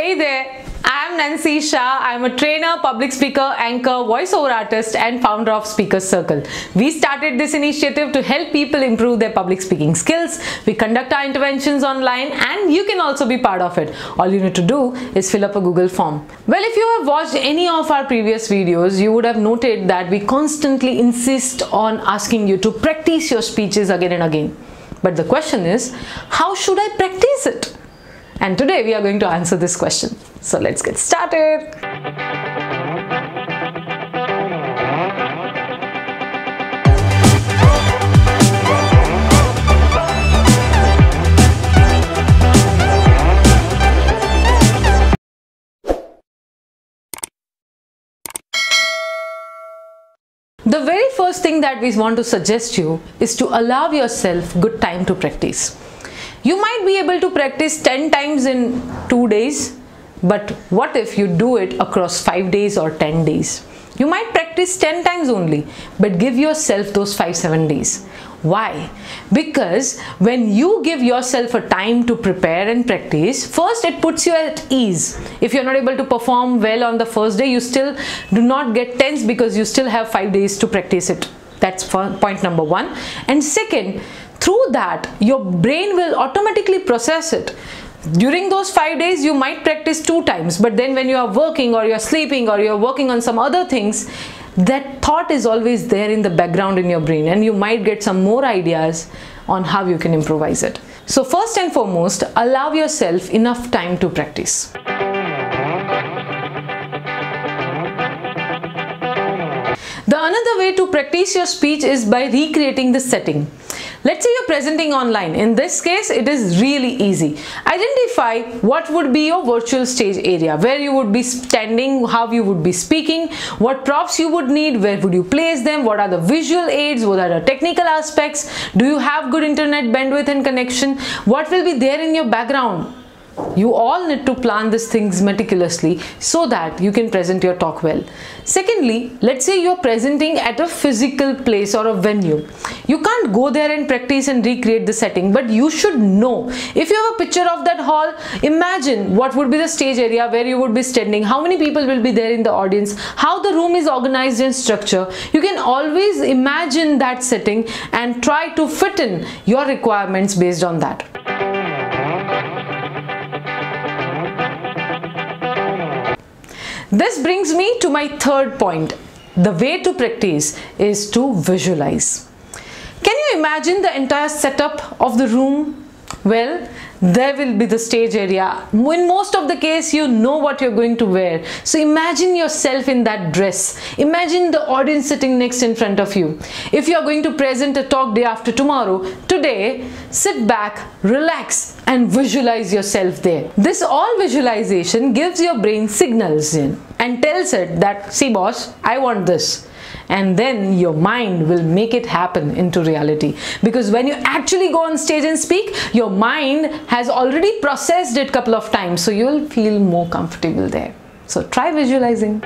Hey there, I'm Nancy Shah. I'm a trainer, public speaker, anchor, voiceover artist and founder of Speakers Circle. We started this initiative to help people improve their public speaking skills. We conduct our interventions online and you can also be part of it. All you need to do is fill up a Google form. Well, if you have watched any of our previous videos, you would have noted that we constantly insist on asking you to practice your speeches again and again. But the question is, how should I practice it? And today we are going to answer this question. So let's get started. The very first thing that we want to suggest you is to allow yourself good time to practice. You might be able to practice 10 times in 2 days, but what if you do it across 5 days or 10 days? You might practice 10 times only, but give yourself those 5-7 days. Why? Because when you give yourself a time to prepare and practice, first it puts you at ease. If you're not able to perform well on the first day, you still do not get tense because you still have 5 days to practice it. That's point number one. And second, through that, your brain will automatically process it. During those 5 days, you might practice 2 times, but then when you are working or you're sleeping or you're working on some other things, that thought is always there in the background in your brain and you might get some more ideas on how you can improvise it. So first and foremost, allow yourself enough time to practice. The another way to practice your speech is by recreating the setting. Let's say you're presenting online. In this case, it is really easy. Identify what would be your virtual stage area, where you would be standing, how you would be speaking, what props you would need, where would you place them, what are the visual aids, what are the technical aspects, do you have good internet bandwidth and connection, what will be there in your background. You all need to plan these things meticulously so that you can present your talk well. Secondly, let's say you're presenting at a physical place or a venue. You can't go there and practice and recreate the setting, but you should know. If you have a picture of that hall, imagine what would be the stage area where you would be standing, how many people will be there in the audience, how the room is organized in structure. You can always imagine that setting and try to fit in your requirements based on that. This brings me to my third point. The way to practice is to visualize. Can you imagine the entire setup of the room? Well, there will be the stage area. In most of the case, you know what you're going to wear. So imagine yourself in that dress. Imagine the audience sitting next in front of you. If you're going to present a talk day after tomorrow, today, sit back, relax and visualize yourself there. This all visualization gives your brain signals in and tells it that, see boss, I want this. And then your mind will make it happen into reality. Because when you actually go on stage and speak, your mind has already processed it a couple of times. So you'll feel more comfortable there. So try visualizing.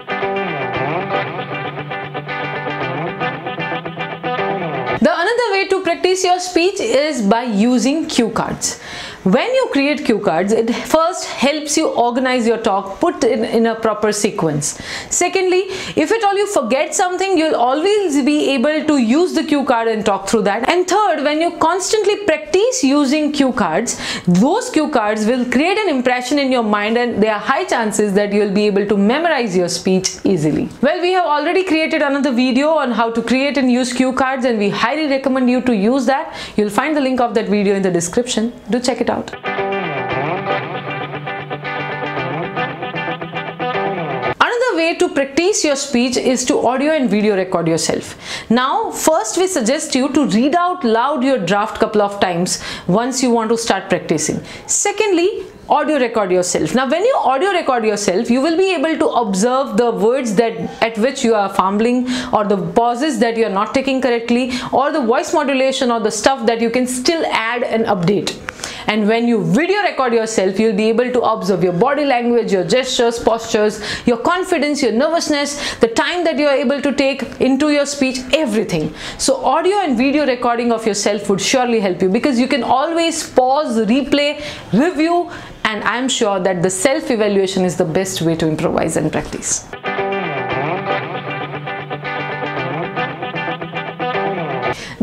The another way to practice your speech is by using cue cards. When you create cue cards, it first helps you organize your talk, put it in a proper sequence. Secondly, if at all you forget something, you'll always be able to use the cue card and talk through that. And third, when you constantly practice using cue cards, those cue cards will create an impression in your mind and there are high chances that you'll be able to memorize your speech easily. Well, we have already created another video on how to create and use cue cards and we highly recommend you to use that. You'll find the link of that video in the description. Do check it out. Another way to practice your speech is to audio and video record yourself. Now, first we suggest you to read out loud your draft couple of times once you want to start practicing. Secondly, audio record yourself. Now when you audio record yourself, you will be able to observe the words that at which you are fumbling or the pauses that you are not taking correctly or the voice modulation or the stuff that you can still add and update. And when you video record yourself, you'll be able to observe your body language, your gestures, postures, your confidence, your nervousness, the time that you are able to take into your speech, everything. So audio and video recording of yourself would surely help you because you can always pause, replay, review and I'm sure that the self-evaluation is the best way to improvise and practice.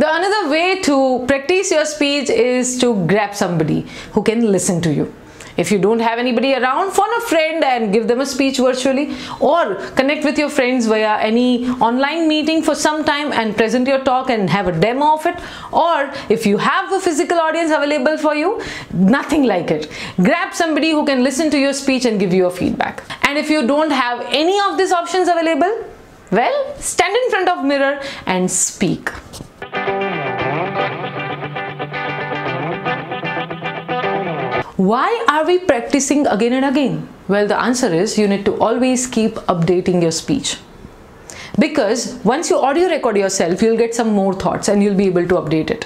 The another way to practice your speech is to grab somebody who can listen to you. If you don't have anybody around, phone a friend and give them a speech virtually, or connect with your friends via any online meeting for some time and present your talk and have a demo of it. Or if you have a physical audience available for you, nothing like it. Grab somebody who can listen to your speech and give you a feedback. And if you don't have any of these options available, well, stand in front of mirror and speak. Why are we practicing again and again? Well, the answer is you need to always keep updating your speech. Because once you audio record yourself, you'll get some more thoughts and you'll be able to update it.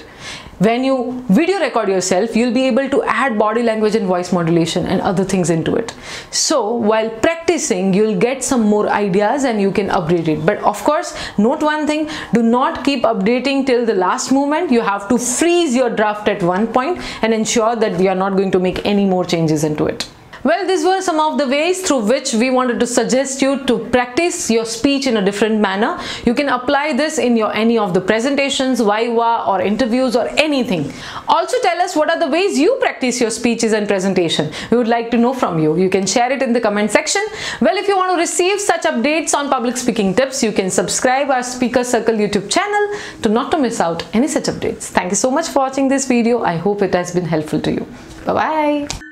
When you video record yourself, you'll be able to add body language and voice modulation and other things into it. So while practicing, you'll get some more ideas and you can update it. But of course, note one thing, do not keep updating till the last moment. You have to freeze your draft at one point and ensure that we are not going to make any more changes into it. Well, these were some of the ways through which we wanted to suggest you to practice your speech in a different manner. You can apply this in any of the presentations, viva or interviews or anything. Also tell us what are the ways you practice your speeches and presentation. We would like to know from you. You can share it in the comment section. Well, if you want to receive such updates on public speaking tips, you can subscribe our Speaker Circle YouTube channel to not to miss out any such updates. Thank you so much for watching this video. I hope it has been helpful to you. Bye-bye.